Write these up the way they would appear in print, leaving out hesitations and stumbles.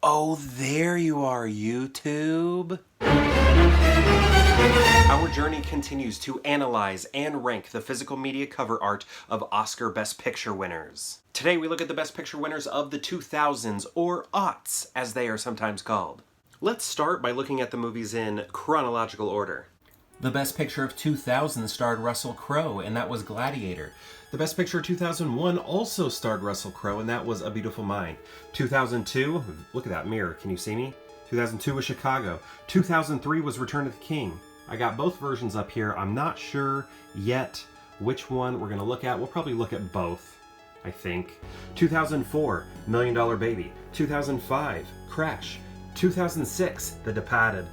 Oh, there you are, YouTube. Our journey continues to analyze and rank the physical media cover art of Oscar Best Picture winners. Today we look at the Best Picture winners of the 2000s, or aughts, as they are sometimes called. Let's start by looking at the movies in chronological order. The Best Picture of 2000 starred Russell Crowe, and that was Gladiator. The Best Picture of 2001 also starred Russell Crowe, and that was A Beautiful Mind. 2002, look at that mirror, can you see me? 2002 was Chicago. 2003 was Return of the King. I got both versions up here. I'm not sure yet which one we're going to look at. We'll probably look at both, I think. 2004, $1 Million Baby. 2005, Crash. 2006, The Departed.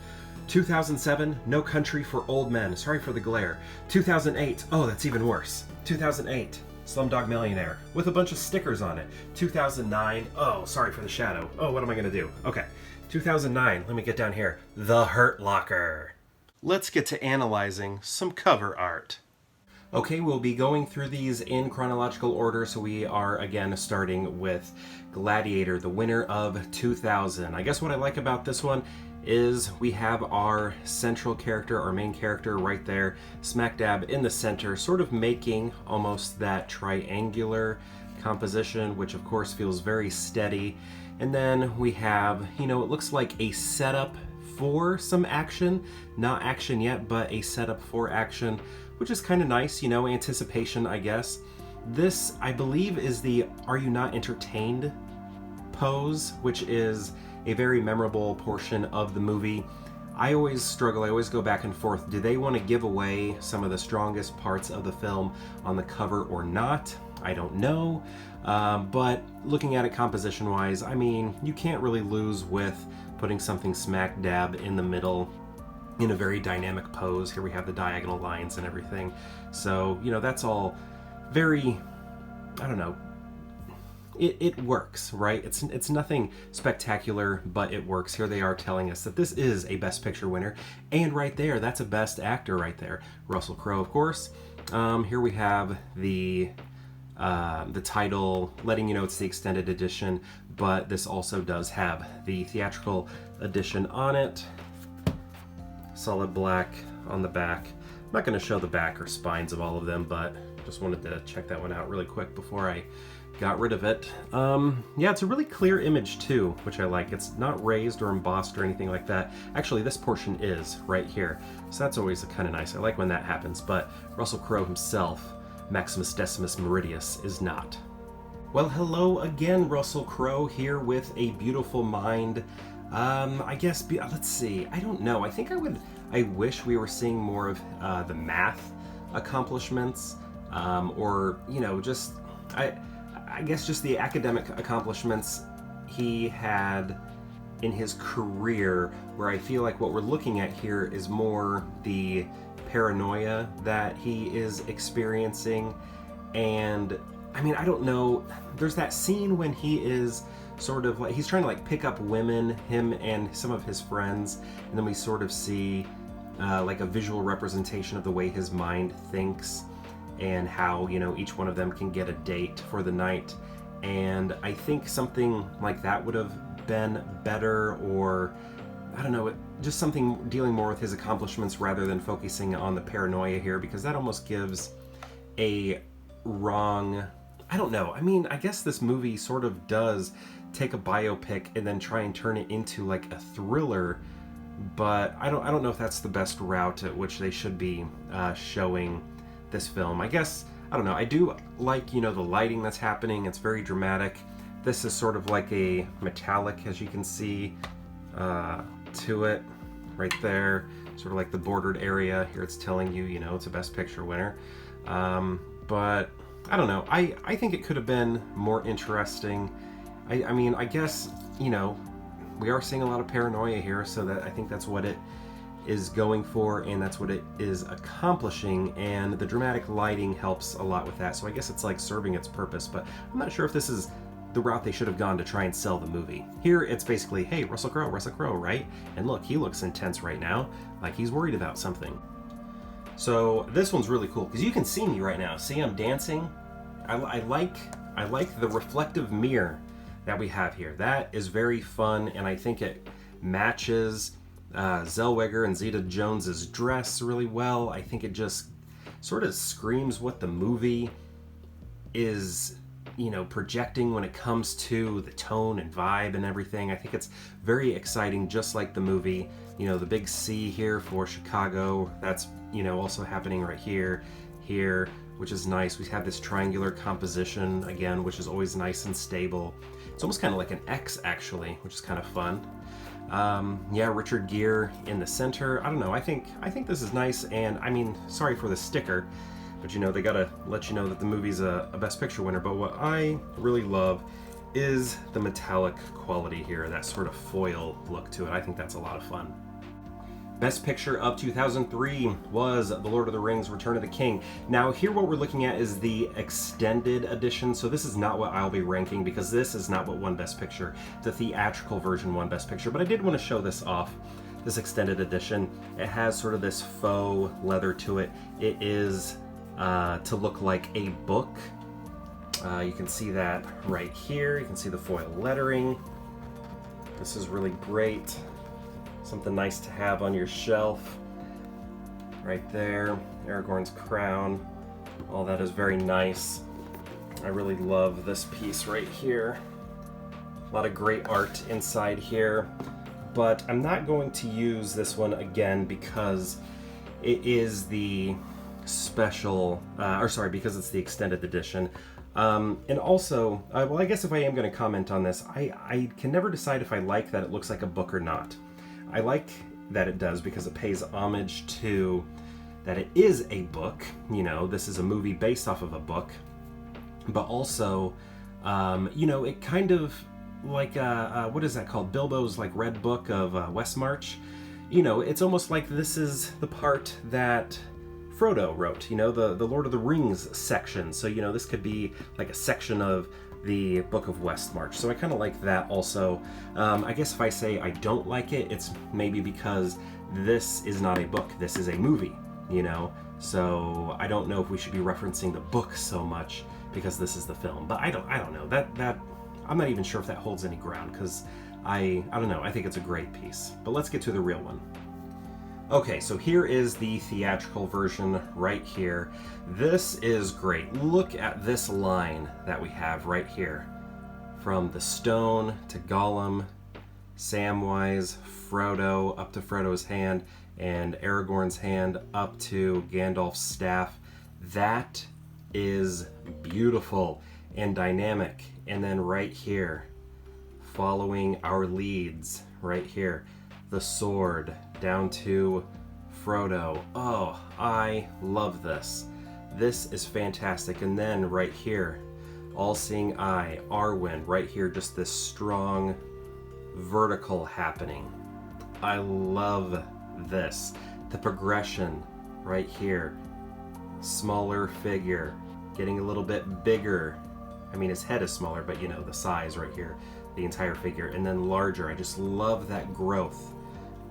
2007, No Country for Old Men. Sorry for the glare. 2008, oh, that's even worse. 2008, Slumdog Millionaire, with a bunch of stickers on it. 2009, oh, sorry for the shadow. Oh, what am I going to do? Okay. 2009, let me get down here. The Hurt Locker. Let's get to analyzing some cover art. Okay, we'll be going through these in chronological order, so we are again starting with Gladiator, the winner of 2000. I guess what I like about this one is we have our central character, our main character right there, smack dab in the center, sort of making almost that triangular composition, which of course feels very steady. And then we have, it looks like a setup for some action. Not action yet, but a setup for action, which is kind of nice, anticipation, I guess. This, I believe, is the Are You Not Entertained pose, which is a very memorable portion of the movie. I always struggle, I always go back and forth. Do they want to give away some of the strongest parts of the film on the cover or not? I don't know. But looking at it composition-wise, you can't really lose with putting something smack dab in the middle in a very dynamic pose. Here we have the diagonal lines and everything. So, that's all very, It works, right? It's nothing spectacular, but it works. Here they are telling us that this is a Best Picture winner, and right there, that's a Best Actor right there. Russell Crowe, of course. Here we have the title, letting you know it's the extended edition, but this also does have the theatrical edition on it. Solid black on the back. I'm not going to show the back or spines of all of them, but just wanted to check that one out really quick before I got rid of it. Yeah, it's a really clear image too, which I like. It's not raised or embossed or anything like that. Actually, this portion is right here, so that's always kind of nice. I like when that happens, but Russell Crowe himself, Maximus Decimus Meridius, is not. Well, hello again, Russell Crowe here with A Beautiful Mind. I guess, let's see, I don't know. I wish we were seeing more of the math accomplishments, or, I guess just the academic accomplishments he had in his career, where I feel like what we're looking at here is more the paranoia that he is experiencing. And I don't know, there's that scene when he is sort of like, he's trying to like pick up women, him and some of his friends, and then we sort of see like a visual representation of the way his mind thinks and how, each one of them can get a date for the night. And I think something like that would have been better, or I don't know, just something dealing more with his accomplishments rather than focusing on the paranoia here, because that almost gives a wrong, I don't know. I guess this movie sort of does take a biopic and then try and turn it into like a thriller, but I don't know if that's the best route at which they should be showing this film. I guess, I don't know, I do like, the lighting that's happening. It's very dramatic. This is sort of like a metallic, as you can see, to it right there, sort of like the bordered area. Here it's telling you, it's a Best Picture winner. But I don't know, I think it could have been more interesting. I guess, we are seeing a lot of paranoia here, so that I think that's what it is going for, and that's what it is accomplishing, and the dramatic lighting helps a lot with that. So I guess it's like serving its purpose, but I'm not sure if this is the route they should have gone to try and sell the movie. Here it's basically, hey, Russell Crowe, right? And look, he looks intense right now, like he's worried about something. So this one's really cool because you can see me right now. See, I'm dancing. I like the reflective mirror that we have here. That is very fun, and I think it matches Zellweger and Zeta Jones's dress really well. I think it just sort of screams what the movie is, projecting when it comes to the tone and vibe and everything. I think it's very exciting, just like the movie. The big C here for Chicago, that's, also happening right here, which is nice. We have this triangular composition again, which is always nice and stable. It's almost kind of like an X, actually, which is kind of fun. Yeah, Richard Gere in the center. I don't know. I think this is nice, and I mean, sorry for the sticker, but they gotta let you know that the movie's a Best Picture winner. But what I really love is the metallic quality here, that sort of foil look to it. I think that's a lot of fun. Best Picture of 2003 was The Lord of the Rings: Return of the King. Now here what we're looking at is the extended edition, so this is not what I'll be ranking because this is not what won Best Picture. The theatrical version won Best Picture, but I did want to show this off, this extended edition. It has sort of this faux leather to it. It is to look like a book. You can see that right here. You can see the foil lettering. This is really great. Something nice to have on your shelf. Right there, Aragorn's crown. All that is very nice. I really love this piece right here. A lot of great art inside here. But I'm not going to use this one again because it is the special, because it's the extended edition. And also, well, I guess if I am going to comment on this, I can never decide if I like that it looks like a book or not. I like that it does because it pays homage to that it is a book. This is a movie based off of a book, but also, it kind of like, what is that called? Bilbo's like Red Book of Westmarch. It's almost like this is the part that Frodo wrote, the Lord of the Rings section. So, this could be like a section of the Book of Westmarch. So I kind of like that also. I guess if I say I don't like it, it's maybe because this is not a book. This is a movie, So I don't know if we should be referencing the book so much because this is the film. But I don't know. That I'm not even sure if that holds any ground because I don't know. I think it's a great piece. But let's get to the real one. Okay, so here is the theatrical version right here. This is great. Look at this line that we have right here. From the stone to Gollum, Samwise, Frodo, up to Frodo's hand, and Aragorn's hand up to Gandalf's staff. That is beautiful and dynamic. And then right here, following our leads, right here, the sword down to Frodo. Oh, I love this. This is fantastic. And then right here, all-seeing eye, Arwen, right here, just this strong vertical happening. I love this. The progression right here, smaller figure, getting a little bit bigger. I mean, his head is smaller, but the size right here, the entire figure, and then larger. I just love that growth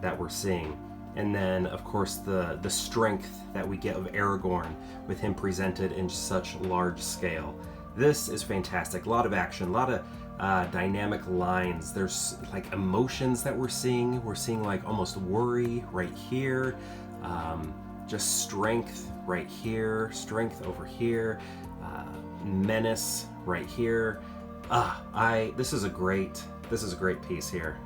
that we're seeing. And then, of course, the strength that we get of Aragorn with him presented in such large scale. This is fantastic. A lot of action, a lot of dynamic lines. There's like emotions that we're seeing. We're seeing like almost worry right here, just strength right here, strength over here, menace right here. This is a great piece here.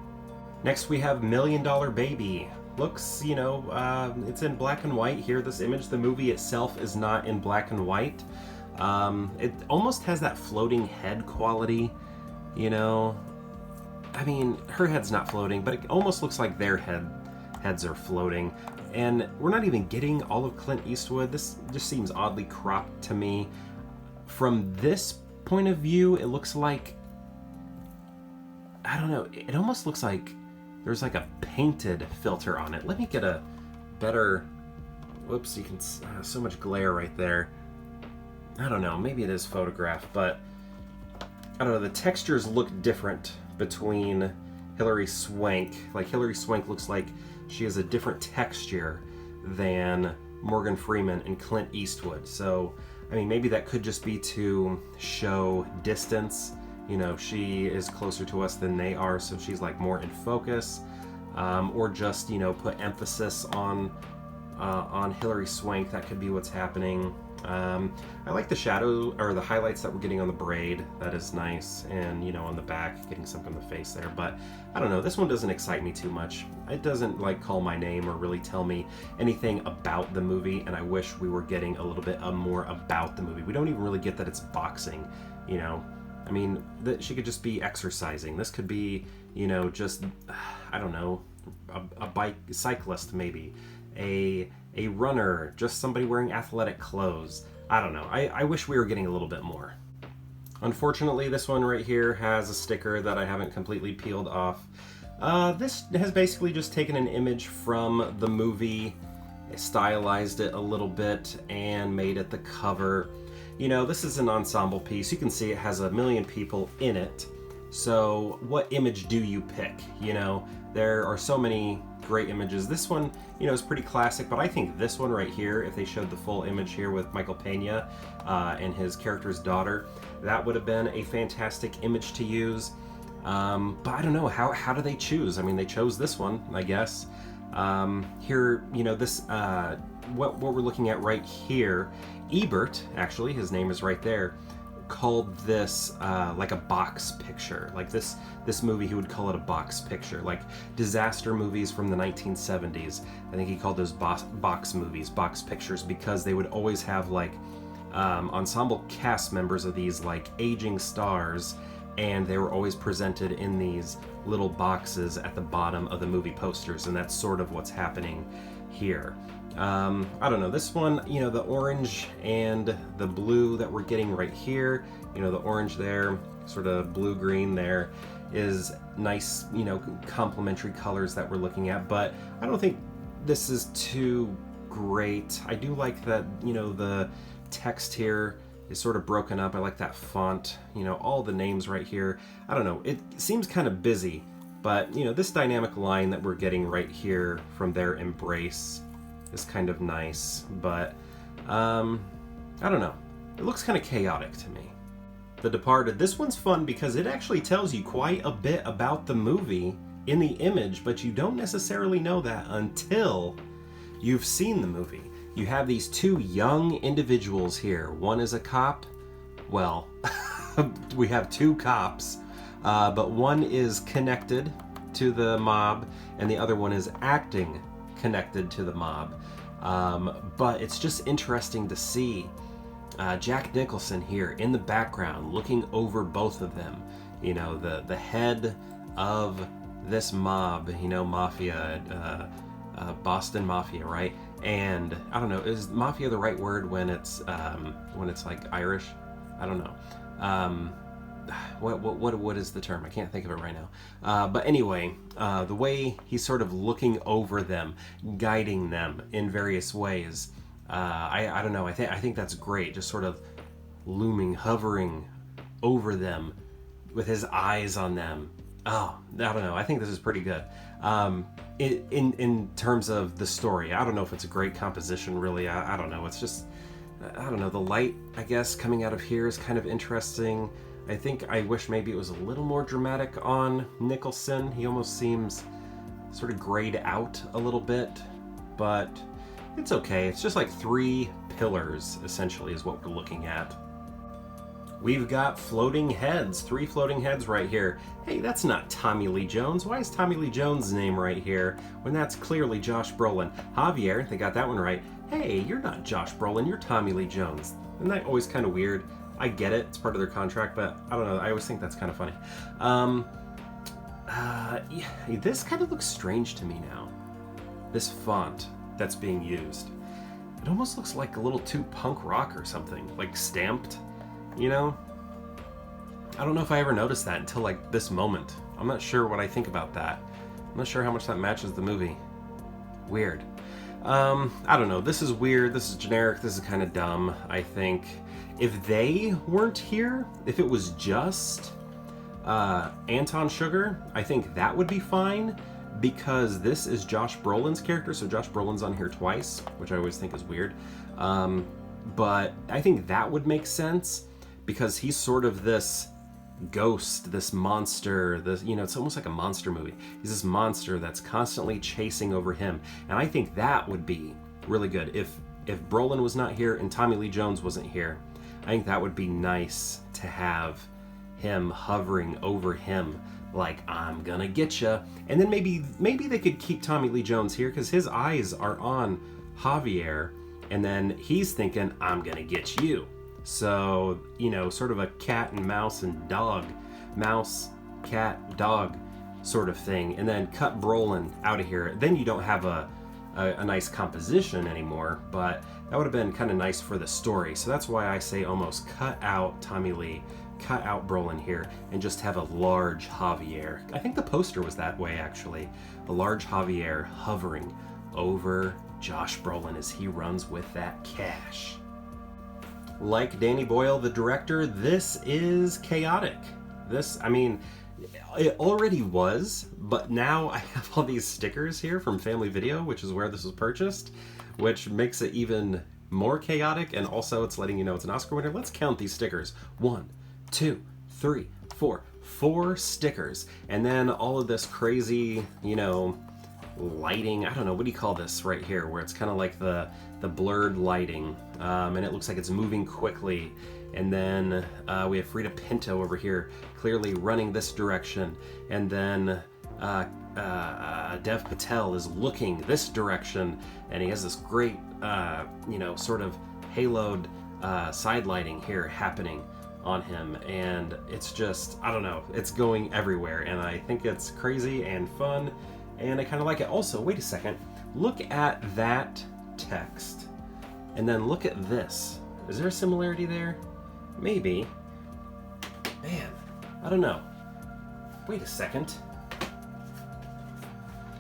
Next we have $1 Million Baby. Looks, it's in black and white here. This image, the movie itself is not in black and white. It almost has that floating head quality, I mean, her head's not floating, but it almost looks like their heads are floating. And we're not even getting all of Clint Eastwood. This just seems oddly cropped to me. From this point of view, it looks like, I don't know, it almost looks like there's like a painted filter on it. Let me get a better, whoops, you can, so much glare right there. I don't know, maybe it is photographed, but I don't know, the textures look different between Hilary Swank. Like Hilary Swank looks like she has a different texture than Morgan Freeman and Clint Eastwood. So, I mean, maybe that could just be to show distance you know, she is closer to us than they are, so she's like more in focus, or just, you know, put emphasis on Hilary Swank. That could be what's happening. I like the shadow, or the highlights that we're getting on the braid. That is nice. And, you know, on the back, getting something in the face there. But, I don't know, this one doesn't excite me too much. It doesn't, like, call my name or really tell me anything about the movie, and I wish we were getting a little bit more about the movie. We don't even really get that it's boxing, you know. I mean, she could just be exercising. This could be, you know, just, I don't know, a cyclist maybe. A runner, just somebody wearing athletic clothes. I don't know. I wish we were getting a little bit more. Unfortunately, this one right here has a sticker that I haven't completely peeled off. This has basically just taken an image from the movie, stylized it a little bit, and made it the cover. You know, this is an ensemble piece. You can see it has 1 million people in it. So what image do you pick? You know, there are so many great images. This one, you know, is pretty classic, but I think this one right here, if they showed the full image here with Michael Pena and his character's daughter, that would have been a fantastic image to use. But I don't know, how do they choose? I mean, they chose this one, I guess. Here, you know, this, what we're looking at right here, Ebert, actually, his name is right there, called this like a box picture. Like this movie, he would call it a box picture, like disaster movies from the 1970s. I think he called those box movies, box pictures, because they would always have like ensemble cast members of these like aging stars, and they were always presented in these little boxes at the bottom of the movie posters, and that's sort of what's happening here. I don't know, this one, you know, the orange and the blue that we're getting right here, you know, the orange there, sort of blue-green there, is nice, you know, complementary colors that we're looking at, but I don't think this is too great. I do like that, you know, the text here is sort of broken up. I like that font, you know, all the names right here. I don't know, it seems kind of busy, but, you know, this dynamic line that we're getting right here from their embrace is kind of nice, but I don't know. It looks kind of chaotic to me. The Departed, this one's fun because it actually tells you quite a bit about the movie in the image, but you don't necessarily know that until you've seen the movie. You have these two young individuals here. One is a cop. Well, we have two cops, but one is connected to the mob and the other one is acting connected to the mob. But it's just interesting to see Jack Nicholson here in the background looking over both of them. You know, the head of this mob, you know, mafia, Boston Mafia, right? And I don't know, is mafia the right word when it's like Irish? I don't know. What is the term? I can't think of it right now. But anyway, the way he's sort of looking over them, guiding them in various ways, I don't know. I think that's great. Just sort of looming, hovering over them with his eyes on them. Oh, I don't know. I think this is pretty good. In terms of the story, I don't know if it's a great composition. Really, I don't know. It's just, I don't know. The light, I guess, coming out of here is kind of interesting. I think I wish maybe it was a little more dramatic on Nicholson. He almost seems sort of grayed out a little bit, but it's okay. It's just like 3 pillars, essentially, is what we're looking at. We've got floating heads, 3 floating heads right here. Hey, that's not Tommy Lee Jones. Why is Tommy Lee Jones' name right here when that's clearly Josh Brolin? Javier, they got that one right. Hey, you're not Josh Brolin, you're Tommy Lee Jones. Isn't that always kind of weird? I get it, it's part of their contract, but I don't know, I always think that's kind of funny. Yeah, this kind of looks strange to me now. This font that's being used. It almost looks like a little too punk rock or something, like stamped, you know? I don't know if I ever noticed that until like this moment. I'm not sure what I think about that. I'm not sure how much that matches the movie. Weird. I don't know, this is weird, this is generic, this is kind of dumb, I think. If they weren't here, if it was just Anton Sugar, I think that would be fine, because this is Josh Brolin's character, so Josh Brolin's on here twice, which I always think is weird. But I think that would make sense, because he's sort of this ghost, this monster, this, you know, it's almost like a monster movie. He's this monster that's constantly chasing over him. And I think that would be really good. If Brolin was not here and Tommy Lee Jones wasn't here, I think that would be nice to have him hovering over him like, I'm gonna get ya. And then maybe they could keep Tommy Lee Jones here because his eyes are on Javier, and then he's thinking, I'm gonna get you. So, you know, sort of a cat and mouse and dog, mouse, cat, dog sort of thing, and then cut Brolin out of here. Then you don't have a nice composition anymore, but that would have been kind of nice for the story. So that's why I say almost cut out Tommy Lee, cut out Brolin here, and just have a large Javier. I think the poster was that way, actually. A large Javier hovering over Josh Brolin as he runs with that cash. Like Danny Boyle, the director, this is chaotic. This, I mean, it already was, but now I have all these stickers here from Family Video, which is where this was purchased, which makes it even more chaotic, and also it's letting you know it's an Oscar winner. Let's count these stickers. 1, 2, 3, 4. 4 stickers. And then all of this crazy, you know, lighting. I don't know, what do you call this right here, where it's kind of like the blurred lighting, and it looks like it's moving quickly. And then we have Frida Pinto over here clearly running this direction, and then Dev Patel is looking this direction, and he has this great you know, sort of haloed side lighting here happening on him, and it's just, I don't know, it's going everywhere, and I think it's crazy and fun, and I kind of like it. Also, wait a second, look at that text, and then look at this. Is there a similarity there? Maybe. Man, I don't know. Wait a second.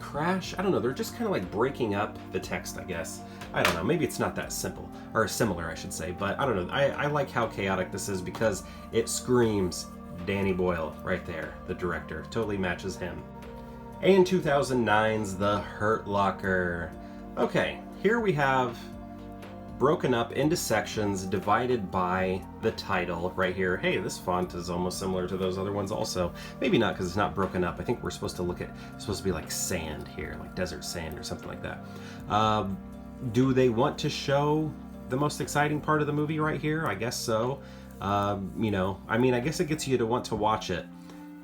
Crash? I don't know, they're just kind of like breaking up the text, I guess. I don't know, maybe it's not that simple, or similar I should say, but I don't know. I like how chaotic this is because it screams Danny Boyle right there, the director. Totally matches him. And 2009's The Hurt Locker. Okay, here we have broken up into sections divided by the title right here. Hey, this font is almost similar to those other ones also. Maybe not because it's not broken up. I think we're supposed to look at, it's supposed to be like sand here, like desert sand or something like that. Do they want to show the most exciting part of the movie right here? I guess so. You know, I mean, I guess it gets you to want to watch it.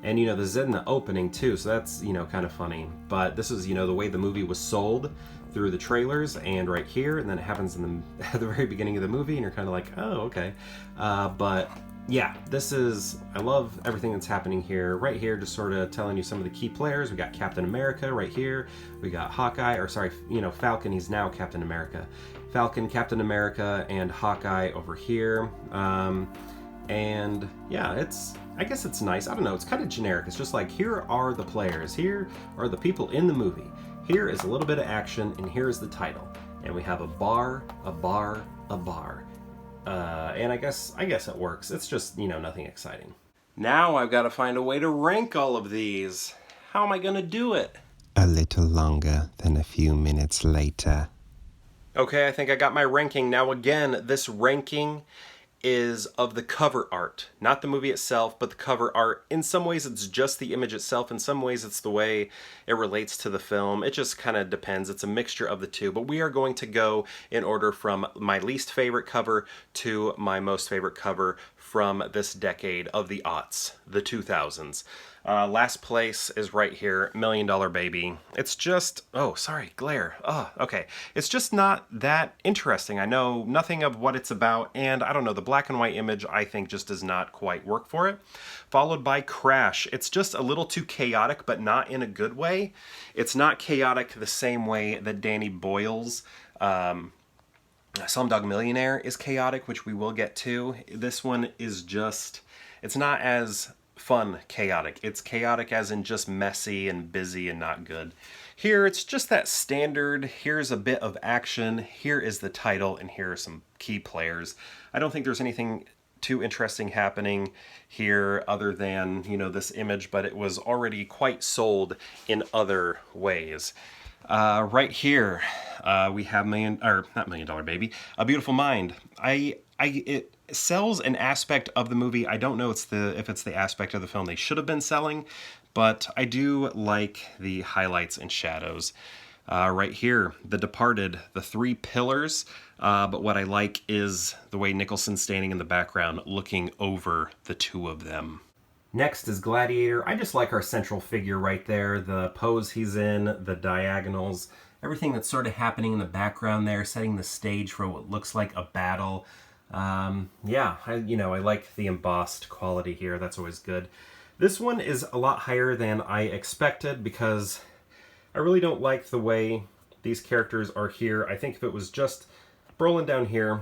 And, you know, this is in the opening too, so that's, you know, kind of funny. But this is, you know, the way the movie was sold through the trailers and right here, and then it happens in the, at the very beginning of the movie, and you're kind of like, oh, okay. But yeah, this is, I love everything that's happening here. Right here, just sort of telling you some of the key players. We got Captain America right here. We got Hawkeye, or sorry, you know, Falcon, he's now Captain America. Falcon, Captain America, and Hawkeye over here. And yeah, it's, I guess it's nice. I don't know, it's kind of generic. It's just like, here are the players. Here are the people in the movie. Here is a little bit of action, and here is the title. And we have a bar, a bar, a bar. And I guess it works. It's just, you know, nothing exciting. Now I've got to find a way to rank all of these. How am I going to do it? A little longer than a few minutes later. Okay, I think I got my ranking. Now again, this ranking is of the cover art, not the movie itself, but the cover art. In some ways it's just the image itself, in some ways it's the way it relates to the film. It just kind of depends. It's a mixture of the two, but we are going to go in order from my least favorite cover to my most favorite cover from this decade of the aughts, the 2000s. Last place is right here, $1 Million Baby. It's just, oh, sorry, glare. Oh, okay. It's just not that interesting. I know nothing of what it's about, and I don't know, the black and white image I think just does not quite work for it. Followed by Crash. It's just a little too chaotic, but not in a good way. It's not chaotic the same way that Danny Boyle's Slumdog Millionaire is chaotic, which we will get to. This one is just, it's not as fun chaotic. It's chaotic as in just messy and busy and not good. Here it's just that standard, here's a bit of action, here is the title, and here are some key players. I don't think there's anything too interesting happening here other than, you know, this image, but it was already quite sold in other ways. Right here, we have not Million Dollar Baby, A Beautiful Mind. It sells an aspect of the movie. I don't know if it's the aspect of the film they should have been selling, but I do like the highlights and shadows. Right here, The Departed, the three pillars, but what I like is the way Nicholson's standing in the background looking over the two of them. Next is Gladiator. I just like our central figure right there, the pose he's in, the diagonals, everything that's sort of happening in the background there, setting the stage for what looks like a battle. Yeah, I like the embossed quality here. That's always good. This one is a lot higher than I expected because I really don't like the way these characters are here. I think if it was just Brolin down here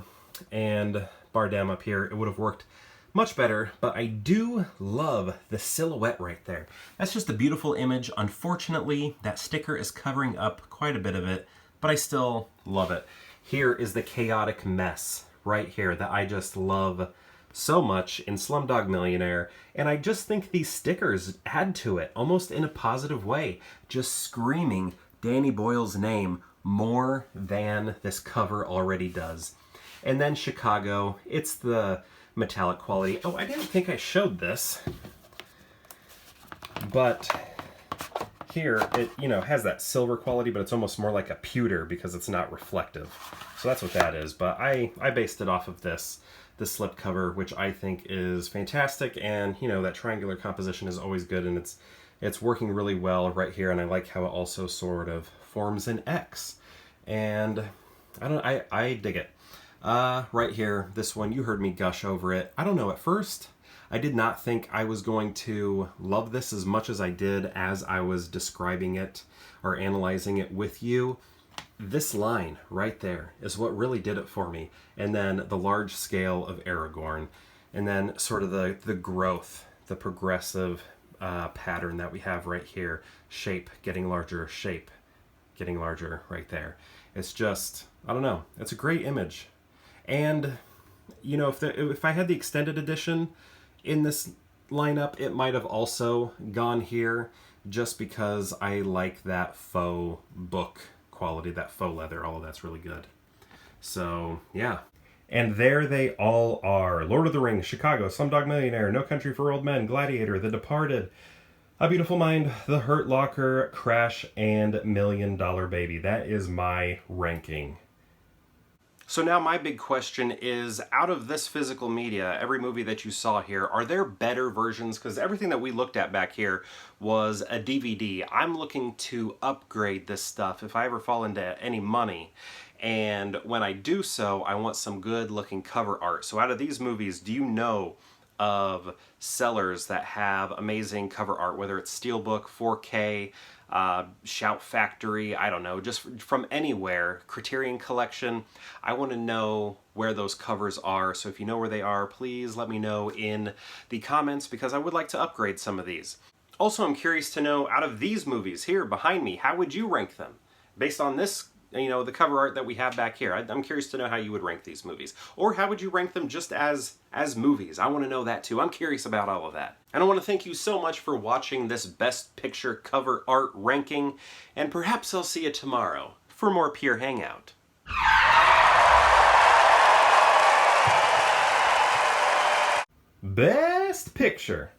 and Bardem up here, it would have worked much better, but I do love the silhouette right there. That's just a beautiful image. Unfortunately, that sticker is covering up quite a bit of it, but I still love it. Here is the chaotic mess right here that I just love so much in Slumdog Millionaire, and I just think these stickers add to it almost in a positive way, just screaming Danny Boyle's name more than this cover already does. And then Chicago, it's the metallic quality. Oh, I didn't think I showed this, but here it has that silver quality, but it's almost more like a pewter because it's not reflective. So that's what that is. But I based it off of the slip cover, which I think is fantastic, and that triangular composition is always good, and it's working really well right here, and I like how it also sort of forms an X, and I dig it. Right here, this one, you heard me gush over it. I don't know, at first, I did not think I was going to love this as much as I did as I was describing it or analyzing it with you. This line right there is what really did it for me. And then the large scale of Aragorn, and then sort of the growth, the progressive pattern that we have right here. Shape getting larger, shape getting larger right there. It's just, I don't know, it's a great image. And, if I had the extended edition in this lineup, it might have also gone here just because I like that faux book quality, that faux leather, all of that's really good. So, yeah. And there they all are. Lord of the Rings, Chicago, Slumdog Millionaire, No Country for Old Men, Gladiator, The Departed, A Beautiful Mind, The Hurt Locker, Crash, and Million Dollar Baby. That is my ranking. So now my big question is, out of this physical media, every movie that you saw here, are there better versions? Because everything that we looked at back here was a DVD. I'm looking to upgrade this stuff if I ever fall into any money. And when I do so, I want some good looking cover art. So out of these movies, do you know of sellers that have amazing cover art, whether it's Steelbook, 4K, Shout Factory, I don't know, just from anywhere, Criterion Collection? I want to know where those covers are, so if you know where they are, please let me know in the comments, because I would like to upgrade some of these. Also, I'm curious to know, out of these movies here behind me, how would you rank them? Based on this, the cover art that we have back here, I'm curious to know how you would rank these movies. Or how would you rank them just as movies? I want to know that too. I'm curious about all of that. And I want to thank you so much for watching this Best Picture cover art ranking, and perhaps I'll see you tomorrow for more Pure Hangout. Best Picture.